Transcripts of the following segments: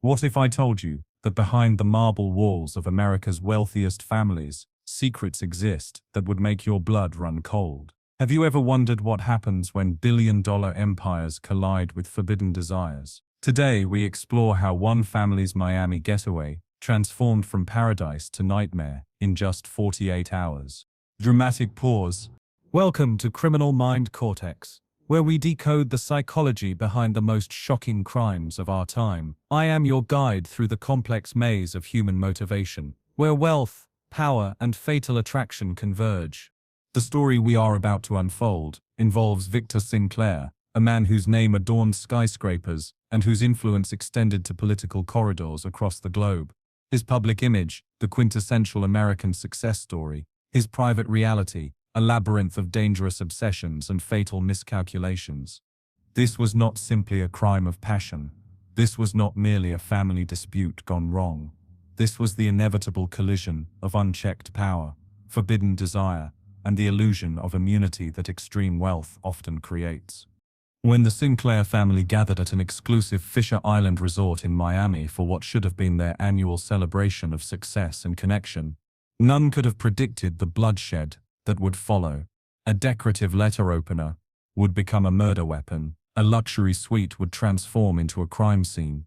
What if I told you that behind the marble walls of America's wealthiest families, secrets exist that would make your blood run cold? Have you ever wondered what happens when billion-dollar empires collide with forbidden desires? Today we explore how one family's Miami getaway transformed from paradise to nightmare in just 48 hours. Dramatic pause. Welcome to Criminal Mind Cortex, where we decode the psychology behind the most shocking crimes of our time. I am your guide through the complex maze of human motivation, where wealth, power, and fatal attraction converge. The story we are about to unfold involves Victor Sinclair, a man whose name adorned skyscrapers and whose influence extended to political corridors across the globe. His public image, the quintessential American success story; his private reality, a labyrinth of dangerous obsessions and fatal miscalculations. This was not simply a crime of passion. This was not merely a family dispute gone wrong. This was the inevitable collision of unchecked power, forbidden desire, and the illusion of immunity that extreme wealth often creates. When the Sinclair family gathered at an exclusive Fisher Island resort in Miami for what should have been their annual celebration of success and connection, none could have predicted the bloodshed that would follow. A decorative letter opener would become a murder weapon, a luxury suite would transform into a crime scene,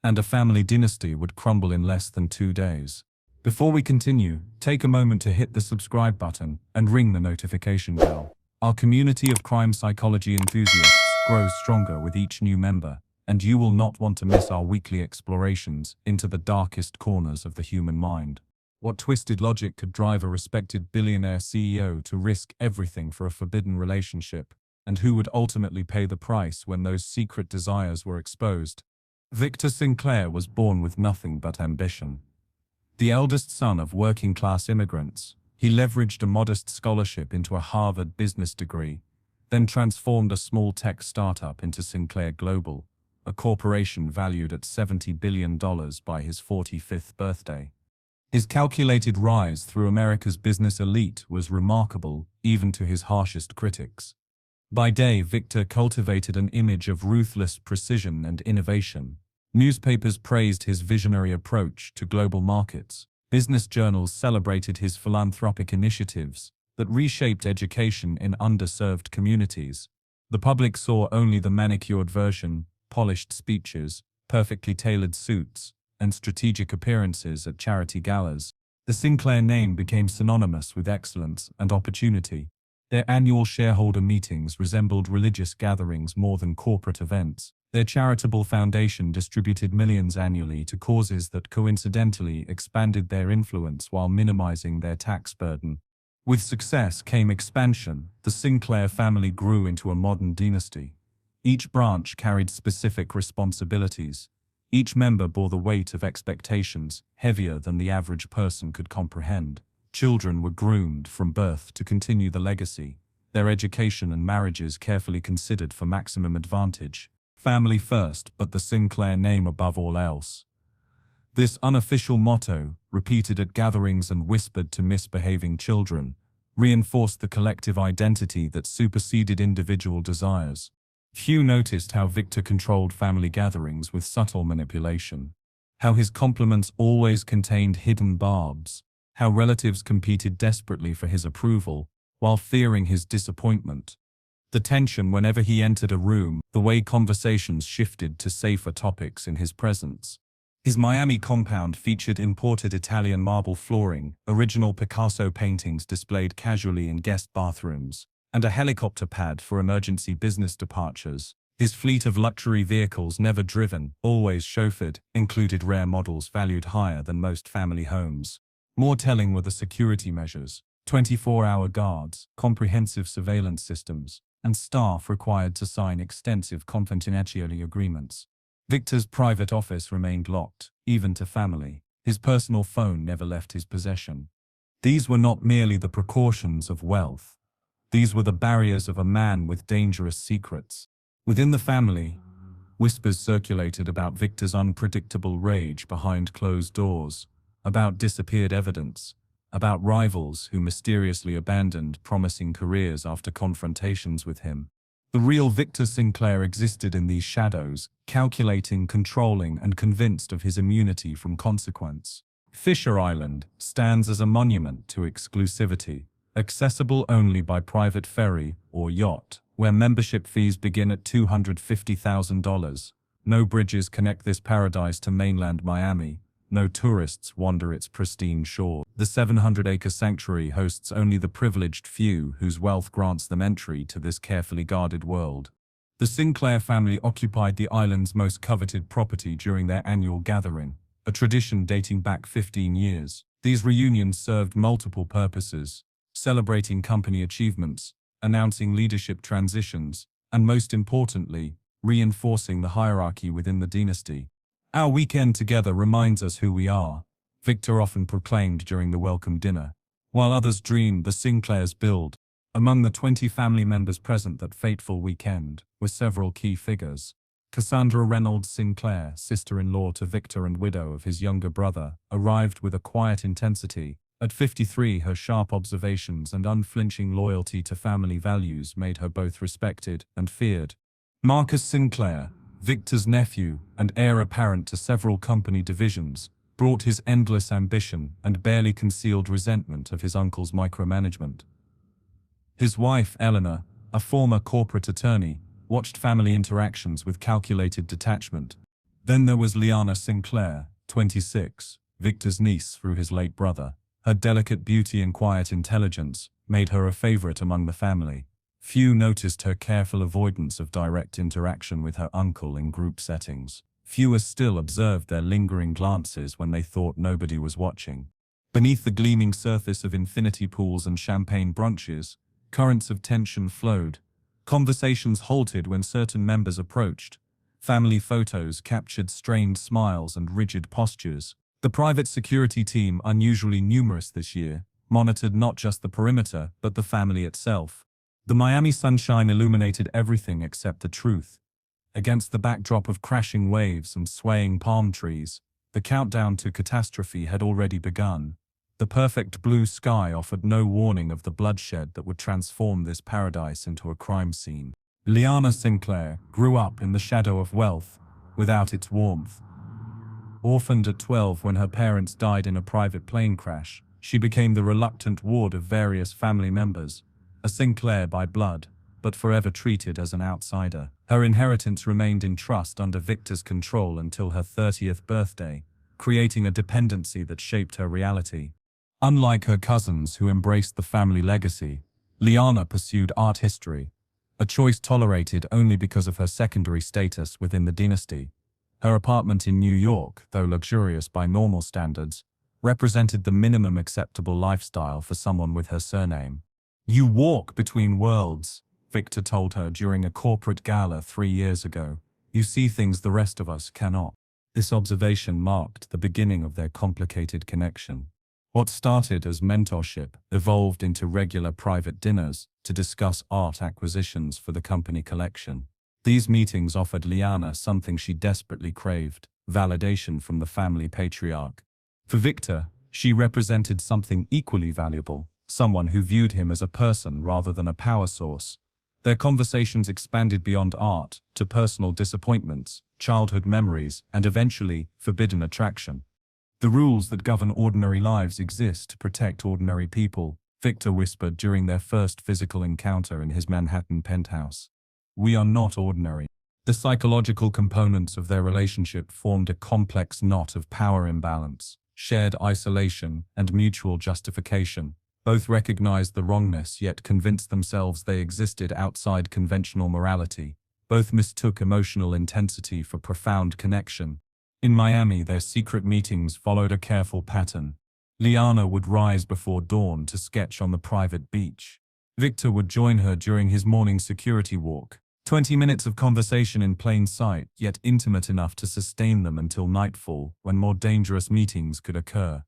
and a family dynasty would crumble in less than 2 days. Before we continue, take a moment to hit the subscribe button and ring the notification bell. Our community of crime psychology enthusiasts grows stronger with each new member, and you will not want to miss our weekly explorations into the darkest corners of the human mind. What twisted logic could drive a respected billionaire CEO to risk everything for a forbidden relationship, and who would ultimately pay the price when those secret desires were exposed? Victor Sinclair was born with nothing but ambition. The eldest son of working-class immigrants, he leveraged a modest scholarship into a Harvard business degree, then transformed a small tech startup into Sinclair Global, a corporation valued at $70 billion by his 45th birthday. His calculated rise through America's business elite was remarkable, even to his harshest critics. By day, Victor cultivated an image of ruthless precision and innovation. Newspapers praised his visionary approach to global markets. Business journals celebrated his philanthropic initiatives that reshaped education in underserved communities. The public saw only the manicured version, polished speeches, perfectly tailored suits, and strategic appearances at charity galas. The Sinclair name became synonymous with excellence and opportunity. Their annual shareholder meetings resembled religious gatherings more than corporate events. Their charitable foundation distributed millions annually to causes that coincidentally expanded their influence while minimizing their tax burden. With success came expansion. The Sinclair family grew into a modern dynasty. Each branch carried specific responsibilities. Each member bore the weight of expectations, heavier than the average person could comprehend. Children were groomed from birth to continue the legacy, their education and marriages carefully considered for maximum advantage. Family first, but the Sinclair name above all else. This unofficial motto, repeated at gatherings and whispered to misbehaving children, reinforced the collective identity that superseded individual desires. Few noticed how Victor controlled family gatherings with subtle manipulation, how his compliments always contained hidden barbs, how relatives competed desperately for his approval, while fearing his disappointment. The tension whenever he entered a room, the way conversations shifted to safer topics in his presence. His Miami compound featured imported Italian marble flooring, original Picasso paintings displayed casually in guest bathrooms, and a helicopter pad for emergency business departures. His fleet of luxury vehicles, never driven, always chauffeured, included rare models valued higher than most family homes. More telling were the security measures: 24-hour guards, comprehensive surveillance systems, and staff required to sign extensive confidentiality agreements. Victor's private office remained locked, even to family. His personal phone never left his possession. These were not merely the precautions of wealth. These were the barriers of a man with dangerous secrets. Within the family, whispers circulated about Victor's unpredictable rage behind closed doors, about disappeared evidence, about rivals who mysteriously abandoned promising careers after confrontations with him. The real Victor Sinclair existed in these shadows, calculating, controlling, and convinced of his immunity from consequence. Fisher Island stands as a monument to exclusivity, accessible only by private ferry or yacht, where membership fees begin at $250,000. No bridges connect this paradise to mainland Miami. No tourists wander its pristine shore. The 700-acre sanctuary hosts only the privileged few whose wealth grants them entry to this carefully guarded world. The Sinclair family occupied the island's most coveted property during their annual gathering, a tradition dating back 15 years. These reunions served multiple purposes, celebrating company achievements, announcing leadership transitions, and most importantly, reinforcing the hierarchy within the dynasty. "Our weekend together reminds us who we are," Victor often proclaimed during the welcome dinner. While others dreamed, the Sinclairs build. Among the 20 family members present that fateful weekend were several key figures. Cassandra Reynolds Sinclair, sister-in-law to Victor and widow of his younger brother, arrived with a quiet intensity. At 53, her sharp observations and unflinching loyalty to family values made her both respected and feared. Marcus Sinclair, Victor's nephew and heir apparent to several company divisions, brought his endless ambition and barely concealed resentment of his uncle's micromanagement. His wife, Eleanor, a former corporate attorney, watched family interactions with calculated detachment. Then there was Liana Sinclair, 26, Victor's niece through his late brother. Her delicate beauty and quiet intelligence made her a favorite among the family. Few noticed her careful avoidance of direct interaction with her uncle in group settings. Fewer still observed their lingering glances when they thought nobody was watching. Beneath the gleaming surface of infinity pools and champagne brunches, currents of tension flowed. Conversations halted when certain members approached. Family photos captured strained smiles and rigid postures. The private security team, unusually numerous this year, monitored not just the perimeter, but the family itself. The Miami sunshine illuminated everything except the truth. Against the backdrop of crashing waves and swaying palm trees, the countdown to catastrophe had already begun. The perfect blue sky offered no warning of the bloodshed that would transform this paradise into a crime scene. Liana Sinclair grew up in the shadow of wealth, without its warmth. Orphaned at 12 when her parents died in a private plane crash, she became the reluctant ward of various family members. A Sinclair by blood, but forever treated as an outsider. Her inheritance remained in trust under Victor's control until her 30th birthday, creating a dependency that shaped her reality. Unlike her cousins who embraced the family legacy, Liana pursued art history, a choice tolerated only because of her secondary status within the dynasty. Her apartment in New York, though luxurious by normal standards, represented the minimum acceptable lifestyle for someone with her surname. "You walk between worlds," Victor told her during a corporate gala 3 years ago. "You see things the rest of us cannot." This observation marked the beginning of their complicated connection. What started as mentorship evolved into regular private dinners to discuss art acquisitions for the company collection. These meetings offered Liana something she desperately craved: validation from the family patriarch. For Victor, she represented something equally valuable: someone who viewed him as a person rather than a power source. Their conversations expanded beyond art to personal disappointments, childhood memories, and eventually, forbidden attraction. "The rules that govern ordinary lives exist to protect ordinary people," Victor whispered during their first physical encounter in his Manhattan penthouse. "We are not ordinary." The psychological components of their relationship formed a complex knot of power imbalance, shared isolation, and mutual justification. Both recognized the wrongness yet convinced themselves they existed outside conventional morality. Both mistook emotional intensity for profound connection. In Miami, their secret meetings followed a careful pattern. Liana would rise before dawn to sketch on the private beach. Victor would join her during his morning security walk. 20 minutes of conversation in plain sight, yet intimate enough to sustain them until nightfall, when more dangerous meetings could occur.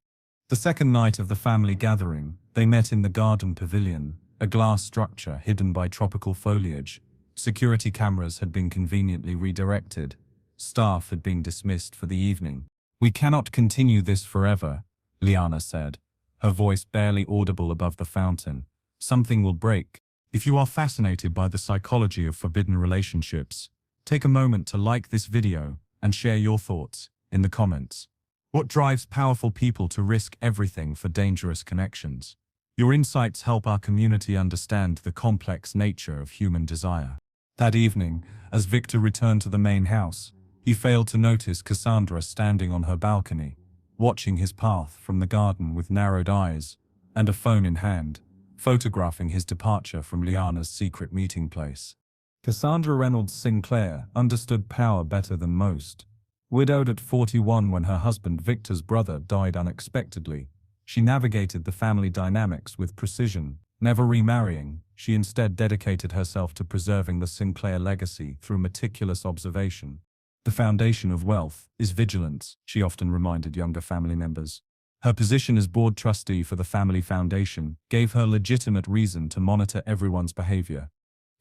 The second night of the family gathering, they met in the garden pavilion, a glass structure hidden by tropical foliage. Security cameras had been conveniently redirected. Staff had been dismissed for the evening. "We cannot continue this forever," Liana said, her voice barely audible above the fountain. "Something will break." If you are fascinated by the psychology of forbidden relationships, take a moment to like this video and share your thoughts in the comments. What drives powerful people to risk everything for dangerous connections? Your insights help our community understand the complex nature of human desire. That evening, as Victor returned to the main house, he failed to notice Cassandra standing on her balcony, watching his path from the garden with narrowed eyes and a phone in hand, photographing his departure from Liana's secret meeting place. Cassandra Reynolds Sinclair understood power better than most. Widowed at 41 when her husband Victor's brother died unexpectedly, she navigated the family dynamics with precision. Never remarrying, she instead dedicated herself to preserving the Sinclair legacy through meticulous observation. The foundation of wealth is vigilance, she often reminded younger family members. Her position as board trustee for the family foundation gave her legitimate reason to monitor everyone's behavior.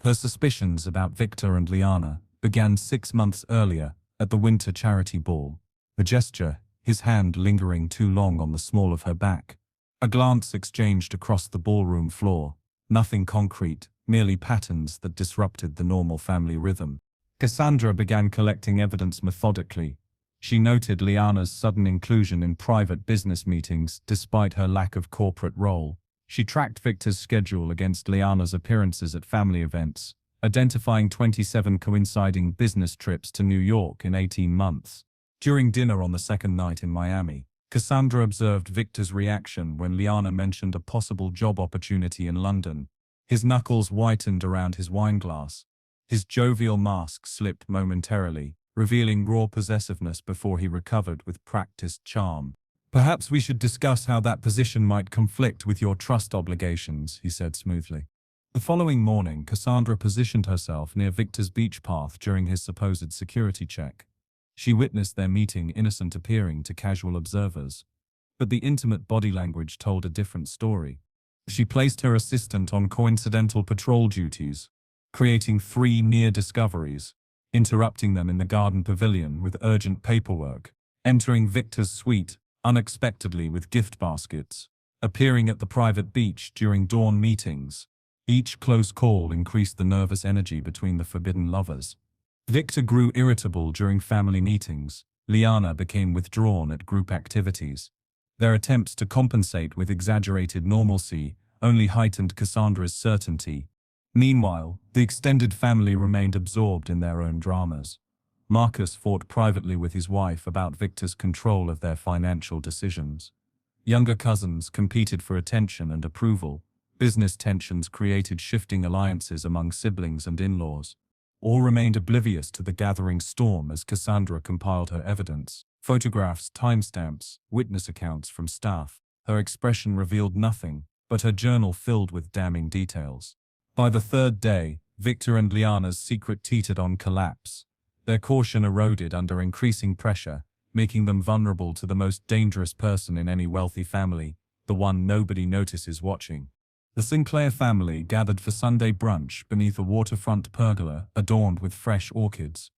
Her suspicions about Victor and Liana began 6 months earlier at the winter charity ball. A gesture, his hand lingering too long on the small of her back. A glance exchanged across the ballroom floor. Nothing concrete, merely patterns that disrupted the normal family rhythm. Cassandra began collecting evidence methodically. She noted Liana's sudden inclusion in private business meetings despite her lack of corporate role. She tracked Victor's schedule against Liana's appearances at family events, identifying 27 coinciding business trips to New York in 18 months. During dinner on the second night in Miami, Cassandra observed Victor's reaction when Liana mentioned a possible job opportunity in London. His knuckles whitened around his wineglass. His jovial mask slipped momentarily, revealing raw possessiveness before he recovered with practiced charm. "Perhaps we should discuss how that position might conflict with your trust obligations," he said smoothly. The following morning, Cassandra positioned herself near Victor's beach path during his supposed security check. She witnessed their meeting innocent appearing to casual observers. But the intimate body language told a different story. She placed her assistant on coincidental patrol duties, creating 3 near discoveries, interrupting them in the garden pavilion with urgent paperwork, entering Victor's suite unexpectedly with gift baskets, appearing at the private beach during dawn meetings. Each close call increased the nervous energy between the forbidden lovers. Victor grew irritable during family meetings. Liana became withdrawn at group activities. Their attempts to compensate with exaggerated normalcy only heightened Cassandra's certainty. Meanwhile, the extended family remained absorbed in their own dramas. Marcus fought privately with his wife about Victor's control of their financial decisions. Younger cousins competed for attention and approval. Business tensions created shifting alliances among siblings and in-laws. All remained oblivious to the gathering storm as Cassandra compiled her evidence. Photographs, timestamps, witness accounts from staff. Her expression revealed nothing, but her journal filled with damning details. By the third day, Victor and Liana's secret teetered on collapse. Their caution eroded under increasing pressure, making them vulnerable to the most dangerous person in any wealthy family, the one nobody notices watching. The Sinclair family gathered for Sunday brunch beneath a waterfront pergola adorned with fresh orchids.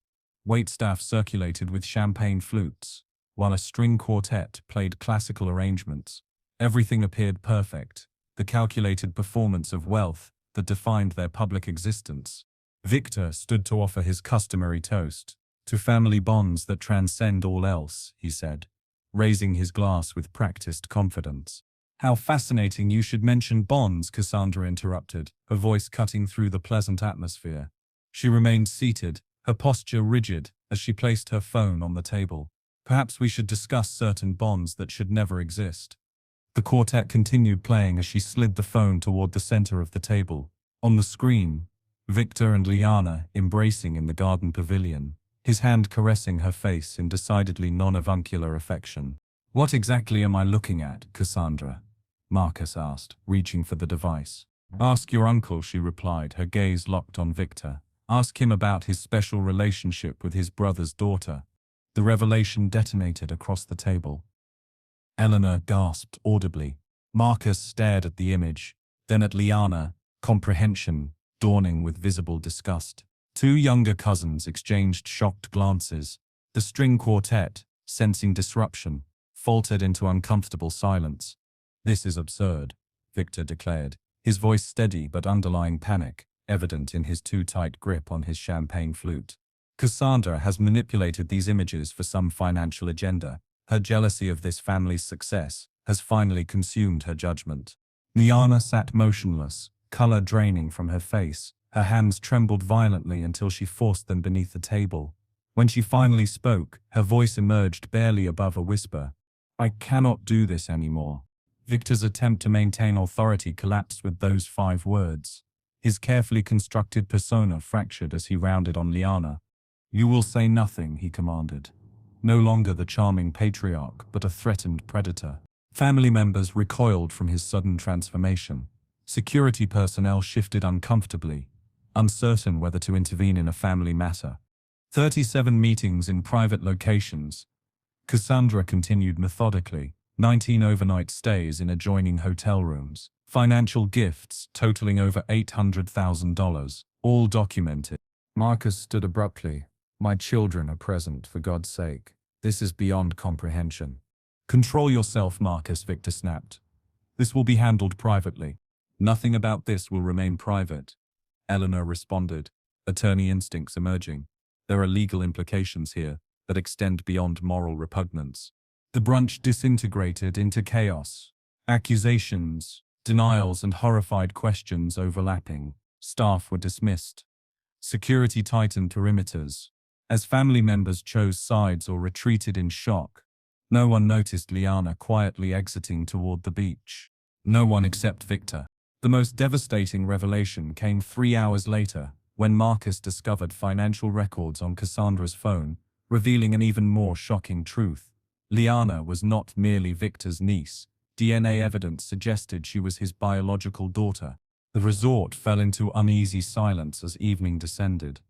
Waitstaff circulated with champagne flutes, while a string quartet played classical arrangements. Everything appeared perfect, the calculated performance of wealth that defined their public existence. Victor stood to offer his customary toast. "To family bonds that transcend all else," he said, raising his glass with practiced confidence. "How fascinating you should mention bonds," Cassandra interrupted, her voice cutting through the pleasant atmosphere. She remained seated, her posture rigid, as she placed her phone on the table. "Perhaps we should discuss certain bonds that should never exist." The quartet continued playing as she slid the phone toward the center of the table. On the screen, Victor and Liana embracing in the garden pavilion, his hand caressing her face in decidedly non-avuncular affection. "What exactly am I looking at, Cassandra?" Marcus asked, reaching for the device. "Ask your uncle," she replied, her gaze locked on Victor. "Ask him about his special relationship with his brother's daughter." The revelation detonated across the table. Eleanor gasped audibly. Marcus stared at the image, then at Liana, comprehension dawning with visible disgust. 2 younger cousins exchanged shocked glances. The string quartet, sensing disruption, faltered into uncomfortable silence. "This is absurd," Victor declared. his voice steady but underlying panic, evident in his too tight grip on his champagne flute. Cassandra has manipulated these images for some financial agenda. Her jealousy of this family's success has finally consumed her judgment. Liana sat motionless, color draining from her face. Her hands trembled violently until she forced them beneath the table. When she finally spoke, her voice emerged barely above a whisper. "I cannot do this anymore." Victor's attempt to maintain authority collapsed with those 5 words. His carefully constructed persona fractured as he rounded on Liana. "You will say nothing," he commanded. No longer the charming patriarch, but a threatened predator. Family members recoiled from his sudden transformation. Security personnel shifted uncomfortably, uncertain whether to intervene in a family matter. 37 meetings in private locations. Cassandra continued methodically. 19 overnight stays in adjoining hotel rooms. Financial gifts totaling over $800,000, all documented. Marcus stood abruptly. "My children are present, for God's sake. This is beyond comprehension." "Control yourself, Marcus," Victor snapped. "This will be handled privately." "Nothing about this will remain private," Eleanor responded, attorney instincts emerging. "There are legal implications here that extend beyond moral repugnance." The brunch disintegrated into chaos. Accusations, denials, and horrified questions overlapping. Staff were dismissed. Security tightened perimeters. As family members chose sides or retreated in shock, no one noticed Liana quietly exiting toward the beach. No one except Victor. The most devastating revelation came 3 hours later, when Marcus discovered financial records on Cassandra's phone, revealing an even more shocking truth. Liana was not merely Victor's niece. DNA evidence suggested she was his biological daughter. The resort fell into uneasy silence as evening descended.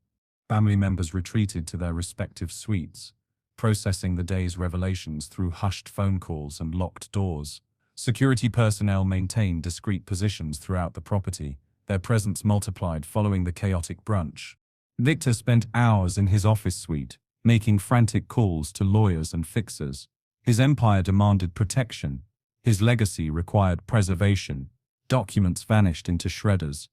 Family members retreated to their respective suites, processing the day's revelations through hushed phone calls and locked doors. Security personnel maintained discreet positions throughout the property, their presence multiplied following the chaotic brunch. Victor spent hours in his office suite, making frantic calls to lawyers and fixers. His empire demanded protection. His legacy required preservation. Documents vanished into shredders.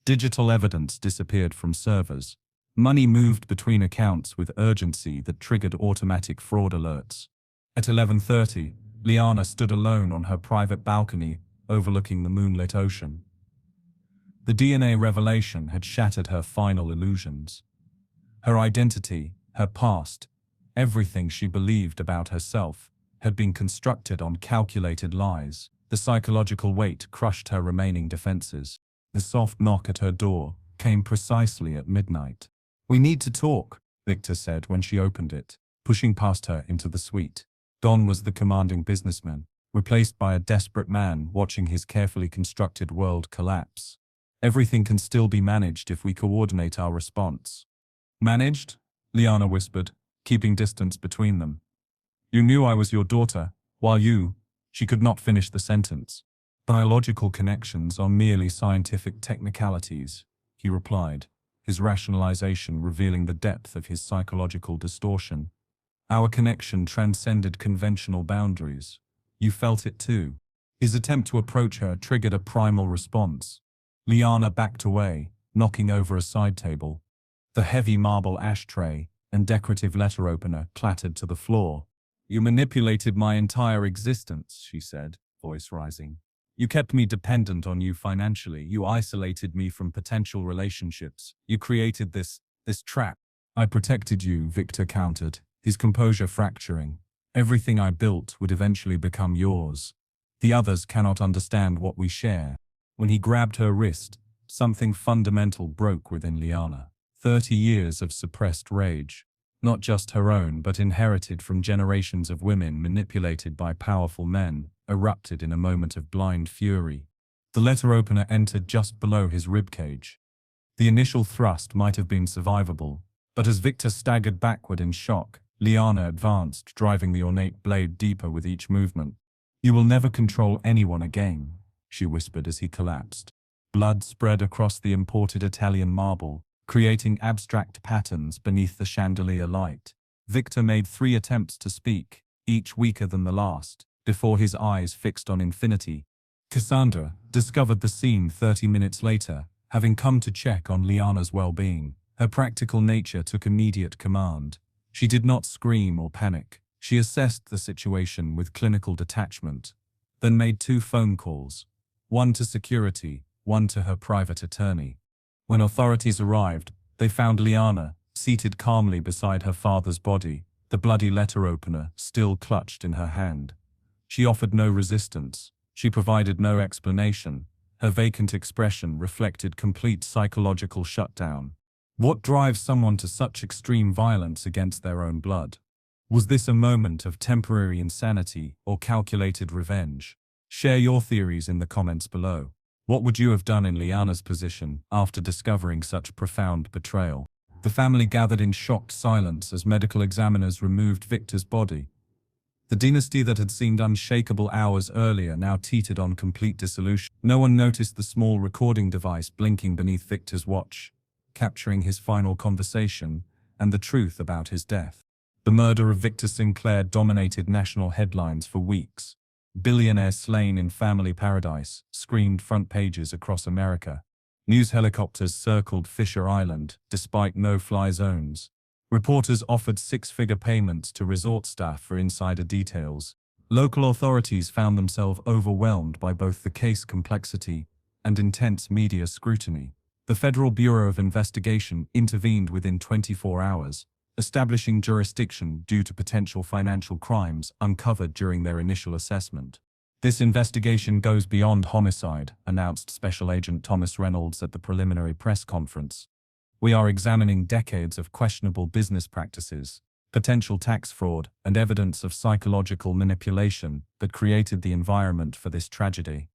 Digital evidence disappeared from servers. Money moved between accounts with urgency that triggered automatic fraud alerts. At 11:30, Liana stood alone on her private balcony, overlooking the moonlit ocean. The DNA revelation had shattered her final illusions. Her identity, her past, everything she believed about herself, had been constructed on calculated lies. The psychological weight crushed her remaining defenses. The soft knock at her door came precisely at midnight. "We need to talk," Victor said when she opened it, pushing past her into the suite. Don was the commanding businessman, replaced by a desperate man watching his carefully constructed world collapse. "Everything can still be managed if we coordinate our response." "Managed?" Liana whispered, keeping distance between them. "You knew I was your daughter, while you—" She could not finish the sentence. "Biological connections are merely scientific technicalities," he replied, his rationalization revealing the depth of his psychological distortion. "Our connection transcended conventional boundaries. You felt it too." His attempt to approach her triggered a primal response. Liana backed away, knocking over a side table. The heavy marble ashtray and decorative letter opener clattered to the floor. "You manipulated my entire existence," she said, voice rising. "You kept me dependent on you financially. You isolated me from potential relationships. You created this trap." "I protected you," Victor countered, his composure fracturing. "Everything I built would eventually become yours. The others cannot understand what we share." When he grabbed her wrist, something fundamental broke within Liana. 30 years of suppressed rage. Not just her own, but inherited from generations of women manipulated by powerful men, erupted in a moment of blind fury. The letter opener entered just below his ribcage. The initial thrust might have been survivable, but as Victor staggered backward in shock, Liana advanced, driving the ornate blade deeper with each movement. "You will never control anyone again," she whispered as he collapsed. Blood spread across the imported Italian marble, creating abstract patterns beneath the chandelier light. Victor made 3 attempts to speak, each weaker than the last, before his eyes fixed on infinity. Cassandra discovered the scene 30 minutes later, having come to check on Liana's well-being. Her practical nature took immediate command. She did not scream or panic. She assessed the situation with clinical detachment, then made 2 phone calls, one to security, one to her private attorney. When authorities arrived, they found Liana seated calmly beside her father's body, the bloody letter opener still clutched in her hand. She offered no resistance. She provided no explanation. Her vacant expression reflected complete psychological shutdown. What drives someone to such extreme violence against their own blood? Was this a moment of temporary insanity or calculated revenge? Share your theories in the comments below. What would you have done in Liana's position after discovering such profound betrayal? The family gathered in shocked silence as medical examiners removed Victor's body. The dynasty that had seemed unshakable hours earlier now teetered on complete dissolution. No one noticed the small recording device blinking beneath Victor's watch, capturing his final conversation and the truth about his death. The murder of Victor Sinclair dominated national headlines for weeks. "Billionaire slain in family paradise" screamed front pages across America. News helicopters circled Fisher Island, despite no-fly zones. Reporters offered 6-figure payments to resort staff for insider details. Local authorities found themselves overwhelmed by both the case complexity and intense media scrutiny. The Federal Bureau of Investigation intervened within 24 hours, establishing jurisdiction due to potential financial crimes uncovered during their initial assessment. "This investigation goes beyond homicide," announced Special Agent Thomas Reynolds at the preliminary press conference. "We are examining decades of questionable business practices, potential tax fraud, and evidence of psychological manipulation that created the environment for this tragedy."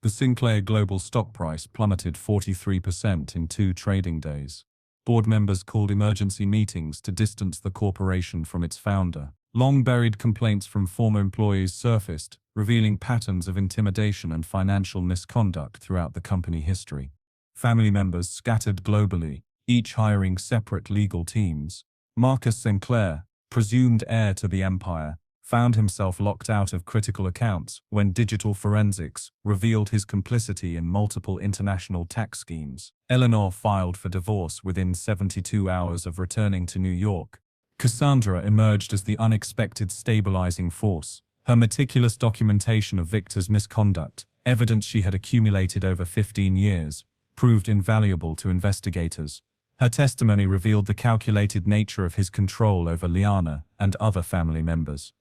The Sinclair global stock price plummeted 43% in 2 trading days. Board members called emergency meetings to distance the corporation from its founder. Long-buried complaints from former employees surfaced, revealing patterns of intimidation and financial misconduct throughout the company history. Family members scattered globally, each hiring separate legal teams. Marcus Sinclair, presumed heir to the empire, found himself locked out of critical accounts when digital forensics revealed his complicity in multiple international tax schemes. Eleanor filed for divorce within 72 hours of returning to New York. Cassandra emerged as the unexpected stabilizing force. Her meticulous documentation of Victor's misconduct, evidence she had accumulated over 15 years, proved invaluable to investigators. Her testimony revealed the calculated nature of his control over Liana and other family members.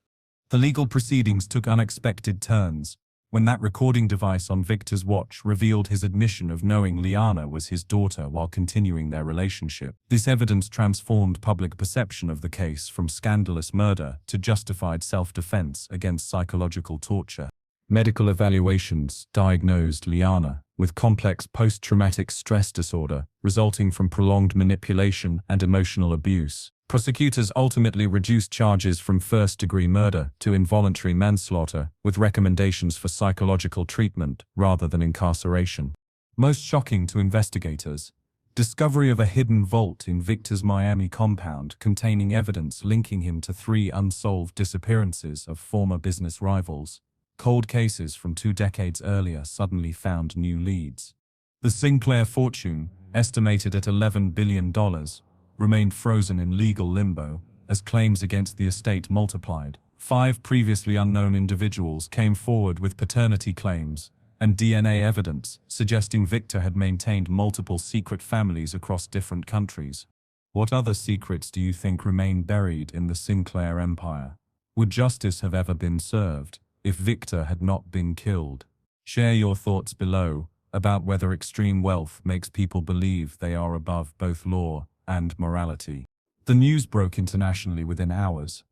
The legal proceedings took unexpected turns when that recording device on Victor's watch revealed his admission of knowing Liana was his daughter while continuing their relationship. This evidence transformed public perception of the case from scandalous murder to justified self-defense against psychological torture. Medical evaluations diagnosed Liana with complex post-traumatic stress disorder resulting from prolonged manipulation and emotional abuse. Prosecutors ultimately reduced charges from first-degree murder to involuntary manslaughter, with recommendations for psychological treatment rather than incarceration. Most shocking to investigators, discovery of a hidden vault in Victor's Miami compound containing evidence linking him to 3 unsolved disappearances of former business rivals. Cold cases from 2 decades earlier suddenly found new leads. The Sinclair fortune, estimated at $11 billion, remained frozen in legal limbo as claims against the estate multiplied. 5 previously unknown individuals came forward with paternity claims and DNA evidence suggesting Victor had maintained multiple secret families across different countries. What other secrets do you think remain buried in the Sinclair empire? Would justice have ever been served if Victor had not been killed? Share your thoughts below about whether extreme wealth makes people believe they are above both law and morality. The news broke internationally within hours.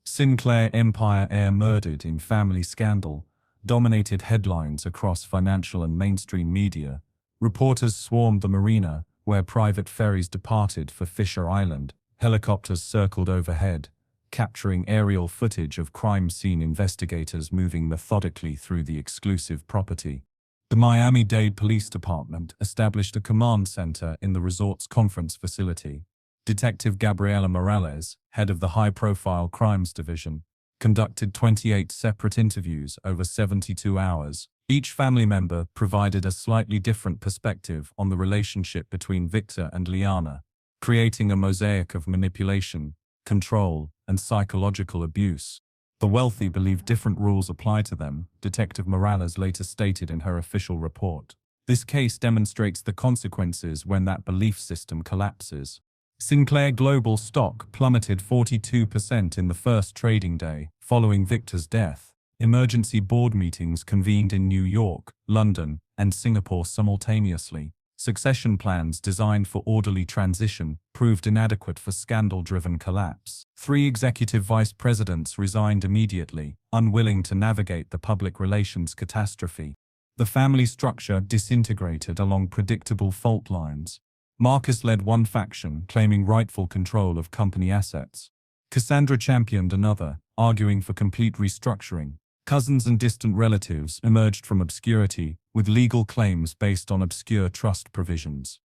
Sinclair empire heir murdered in family scandal dominated headlines across financial and mainstream media. Reporters swarmed the marina, where private ferries departed for Fisher Island. Helicopters circled overhead, capturing aerial footage of crime scene investigators moving methodically through the exclusive property. The Miami-Dade Police Department established a command center in the resort's conference facility. Detective Gabriela Morales, head of the high-profile crimes division, conducted 28 separate interviews over 72 hours. Each family member provided a slightly different perspective on the relationship between Victor and Liana, creating a mosaic of manipulation, control, and psychological abuse. The wealthy believe different rules apply to them, Detective Morales later stated in her official report. This case demonstrates the consequences when that belief system collapses. Sinclair Global stock plummeted 42% in the first trading day following Victor's death. Emergency board meetings convened in New York, London, and Singapore simultaneously. Succession plans designed for orderly transition proved inadequate for scandal-driven collapse. 3 executive vice presidents resigned immediately, unwilling to navigate the public relations catastrophe. The family structure disintegrated along predictable fault lines. Marcus led one faction, claiming rightful control of company assets. Cassandra championed another, arguing for complete restructuring. Cousins and distant relatives emerged from obscurity, with legal claims based on obscure trust provisions.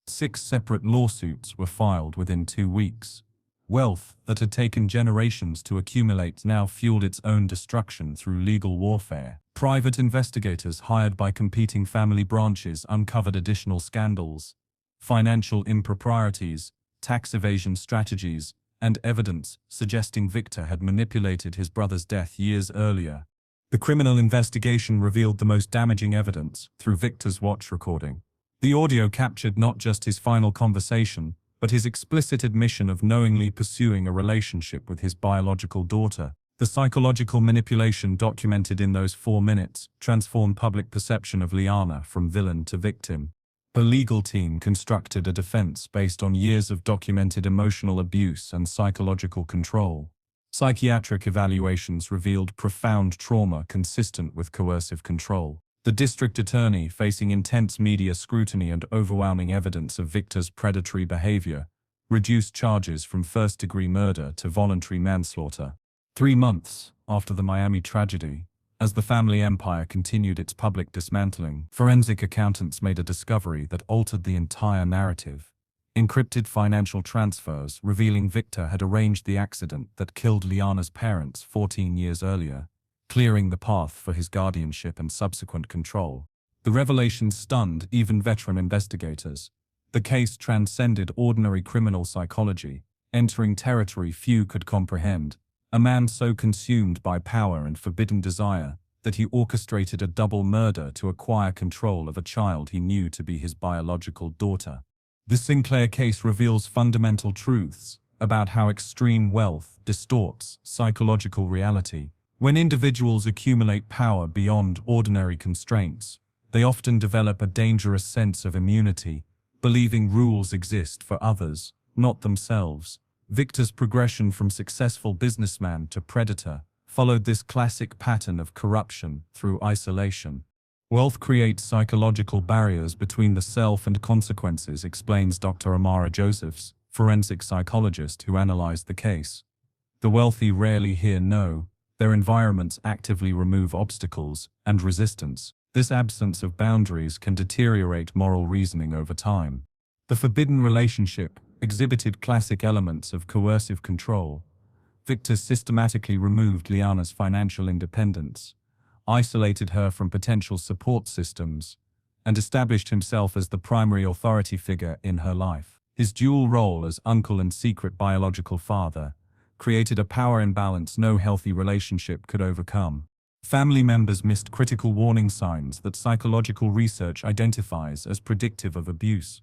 6 separate lawsuits were filed within 2 weeks. Wealth that had taken generations to accumulate now fueled its own destruction through legal warfare. Private investigators hired by competing family branches uncovered additional scandals, financial improprieties, tax evasion strategies, and evidence suggesting Victor had manipulated his brother's death years earlier. The criminal investigation revealed the most damaging evidence through Victor's watch recording. The audio captured not just his final conversation, but his explicit admission of knowingly pursuing a relationship with his biological daughter. The psychological manipulation documented in those 4 minutes transformed public perception of Liana from villain to victim. The legal team constructed a defense based on years of documented emotional abuse and psychological control. Psychiatric evaluations revealed profound trauma consistent with coercive control. The district attorney, facing intense media scrutiny and overwhelming evidence of Victor's predatory behavior, reduced charges from first-degree murder to voluntary manslaughter. 3 months after the Miami tragedy, as the family empire continued its public dismantling, forensic accountants made a discovery that altered the entire narrative. Encrypted financial transfers revealing Victor had arranged the accident that killed Liana's parents 14 years earlier, clearing the path for his guardianship and subsequent control. The revelation stunned even veteran investigators. The case transcended ordinary criminal psychology, entering territory few could comprehend. A man so consumed by power and forbidden desire that he orchestrated a double murder to acquire control of a child he knew to be his biological daughter. The Sinclair case reveals fundamental truths about how extreme wealth distorts psychological reality. When individuals accumulate power beyond ordinary constraints, they often develop a dangerous sense of immunity, believing rules exist for others, not themselves. Victor's progression from successful businessman to predator followed this classic pattern of corruption through isolation. Wealth creates psychological barriers between the self and consequences, explains Dr. Amara Josephs, forensic psychologist who analyzed the case. The wealthy rarely hear no. Their environments actively remove obstacles and resistance. This absence of boundaries can deteriorate moral reasoning over time. The forbidden relationship exhibited classic elements of coercive control. Victor systematically removed Liana's financial independence, isolated her from potential support systems, and established himself as the primary authority figure in her life. His dual role as uncle and secret biological father created a power imbalance no healthy relationship could overcome. Family members missed critical warning signs that psychological research identifies as predictive of abuse.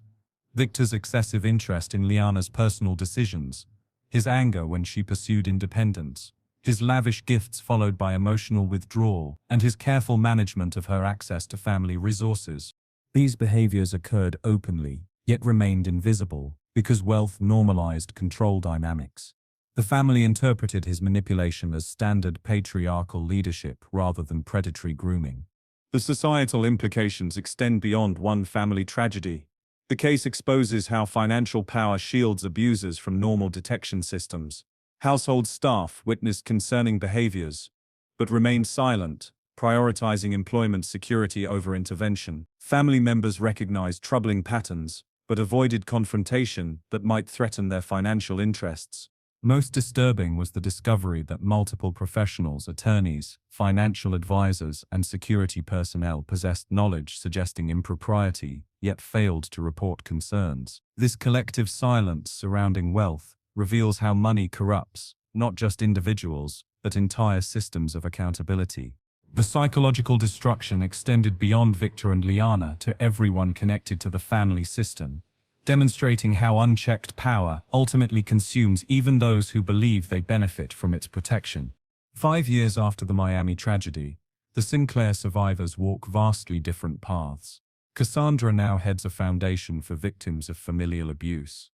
Victor's excessive interest in Liana's personal decisions, his anger when she pursued independence, his lavish gifts followed by emotional withdrawal, and his careful management of her access to family resources. These behaviors occurred openly, yet remained invisible, because wealth normalized control dynamics. The family interpreted his manipulation as standard patriarchal leadership rather than predatory grooming. The societal implications extend beyond one family tragedy. The case exposes how financial power shields abusers from normal detection systems. Household staff witnessed concerning behaviors, but remained silent, prioritizing employment security over intervention. Family members recognized troubling patterns, but avoided confrontation that might threaten their financial interests. Most disturbing was the discovery that multiple professionals, attorneys, financial advisors, and security personnel possessed knowledge suggesting impropriety, yet failed to report concerns. This collective silence surrounding wealth reveals how money corrupts, not just individuals, but entire systems of accountability. The psychological destruction extended beyond Victor and Liana to everyone connected to the family system, demonstrating how unchecked power ultimately consumes even those who believe they benefit from its protection. 5 years after the Miami tragedy, the Sinclair survivors walk vastly different paths. Cassandra now heads a foundation for victims of familial abuse,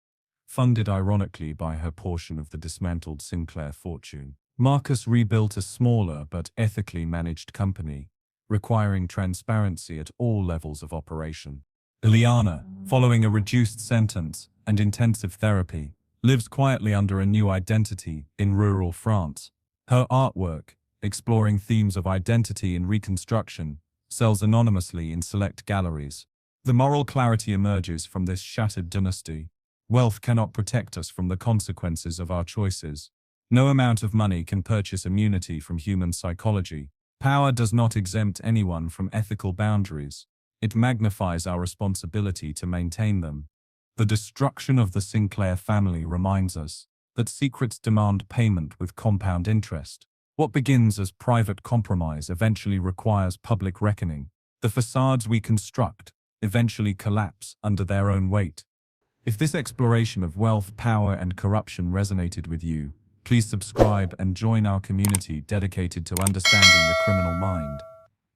funded ironically by her portion of the dismantled Sinclair fortune. Marcus rebuilt a smaller but ethically managed company, requiring transparency at all levels of operation. Ileana, following a reduced sentence and intensive therapy, lives quietly under a new identity in rural France. Her artwork, exploring themes of identity and reconstruction, sells anonymously in select galleries. The moral clarity emerges from this shattered dynasty. Wealth cannot protect us from the consequences of our choices. No amount of money can purchase immunity from human psychology. Power does not exempt anyone from ethical boundaries. It magnifies our responsibility to maintain them. The destruction of the Sinclair family reminds us that secrets demand payment with compound interest. What begins as private compromise eventually requires public reckoning. The facades we construct eventually collapse under their own weight. If this exploration of wealth, power, and corruption resonated with you, please subscribe and join our community dedicated to understanding the criminal mind.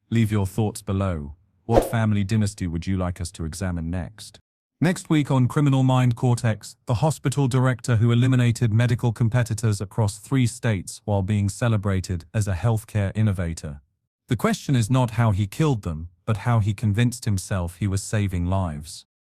Leave your thoughts below. What family dynasty would you like us to examine next? Next week on Criminal Mind Cortex, the hospital director who eliminated medical competitors across 3 states while being celebrated as a healthcare innovator. The question is not how he killed them, but how he convinced himself he was saving lives.